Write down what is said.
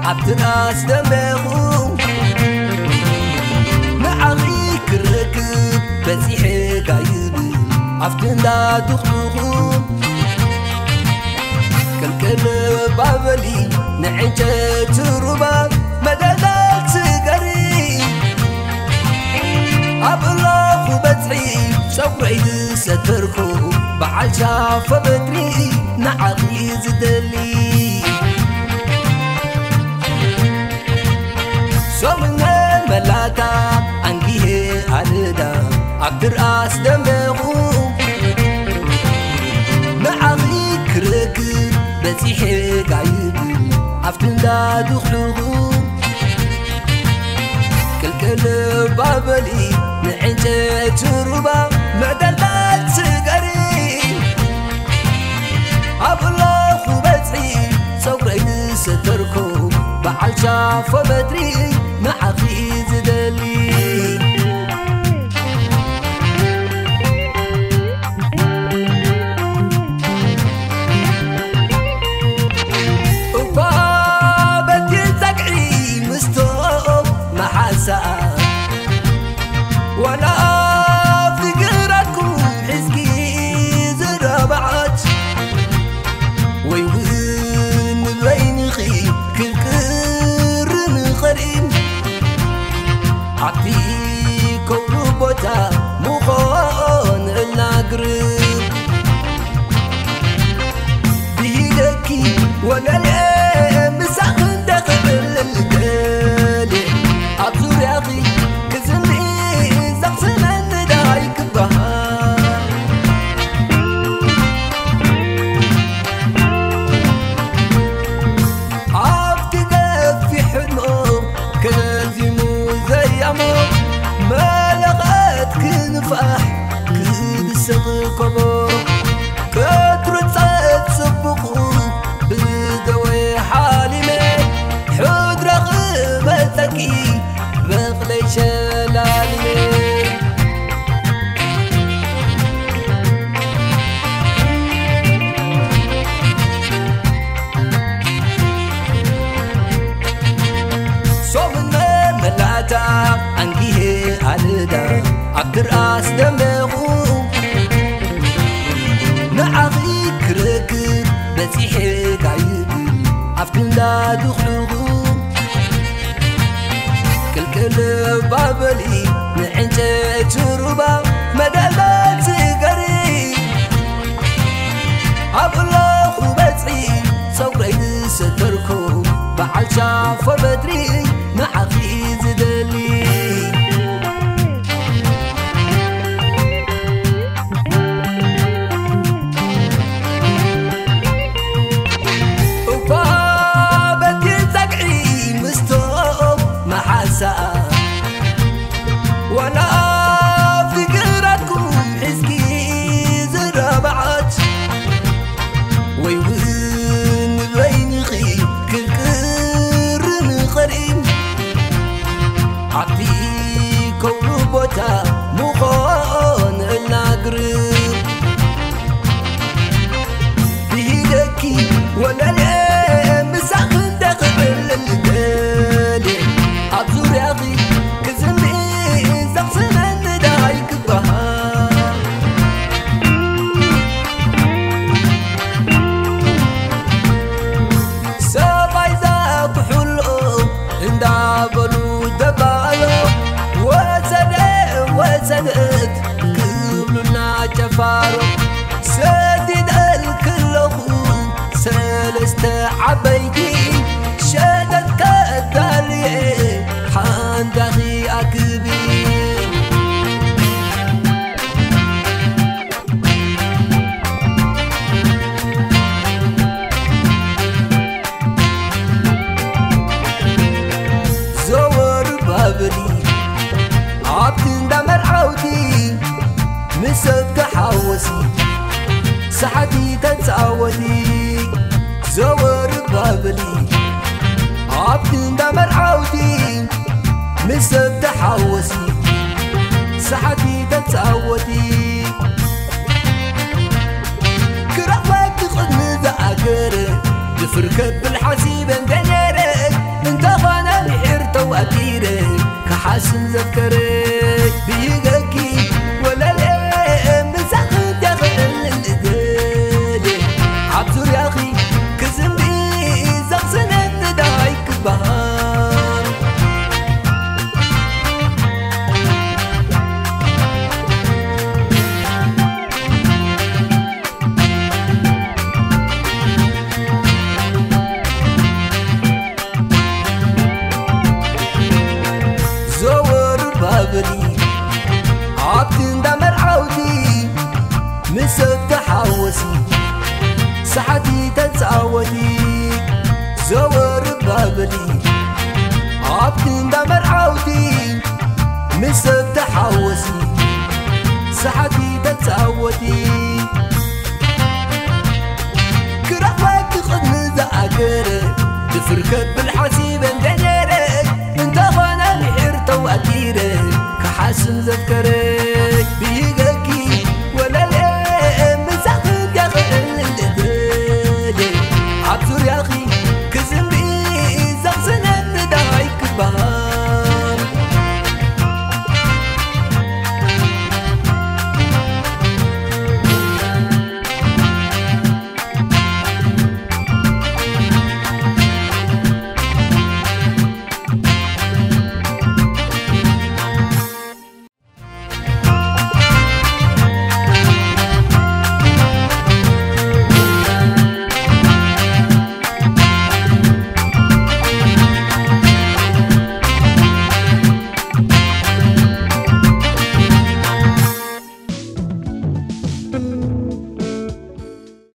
عبتناس دمغو معاقي كركب بزيحي قايب عفتن لا دخلوخو كالكل بابلي نعنجة تربا مدلال تقري أبلاخو بتعي صبري ستركو بعال شاف بدري نعاقي زدلي سومنا ملاتا عنقيه عددا عبدر آس دمغو معاقي كركب بزيحي قايب عفتن دا دخلوغو كالكل بابلي نعنجة تربا مدلال تقري أبلاخو بتعي صوري ستركو بعال شاف بدري معاقي زدلي ولا فقراتكم حزقي زرابعات ويوين بين خي كل كرن خرين عطي كوروبوتا مخون النقرب بيدكي ولا لا مساخن داخل القلب أبزور يا أخي كزمي زقسمن دايك بها عفتك في حلمه كلازمو زي عمر ما لغات كنفح كبسغكبر كترت صعد سبقو بدوي حالي حود رغبتك بغلي شلالي صومنا ملاتا عنقيه عددا عبدر آس دمغو معاقي كركب بزيحي قايب عفتن لا دخلوغو كالكل بابلي نعنجة تربا مدلال تقري أبلاخو بتعي صوري ستركو بعال شاف بدري معاقي زدلي ولا فقراتكم حزقي زرابعات ويوين بين خي كل كرن خرين عطي كوروبوتا مخون النقرب بيدكي ولا لا مساخن داخل القلب أبزور يا أخي كزمي زقسمن دايك بها سباي زاق حلو اندابلو دبالو وسدت كبلنا جفارو سدد الكلخو سلسة عبيدي شدت كالدالي حاندخي أكبر زور بابلي عبتن دمر عودي مسك حوسي سحتي تتعودي زور بابلي عبتن دمر عودي مسك حوسي سحتي تتعودي كرهك خدمة ذاكر فركب بالحسيب اندنيرك زفكري بيجاكي ولا لا مساخد يا خل الدلي عبزور يا أخي كزم بي زغسنا ندايك بهار عبتن دمر عودي مسك تحوسي سحتي تتعودي زور بابلي عبتن دمر عودي مسك تحوسي سحتي تتعودي كرهك خدن ذاكرة تفركب بالحسيب انت خانا بحيرته وأكيرة كحسن ذكري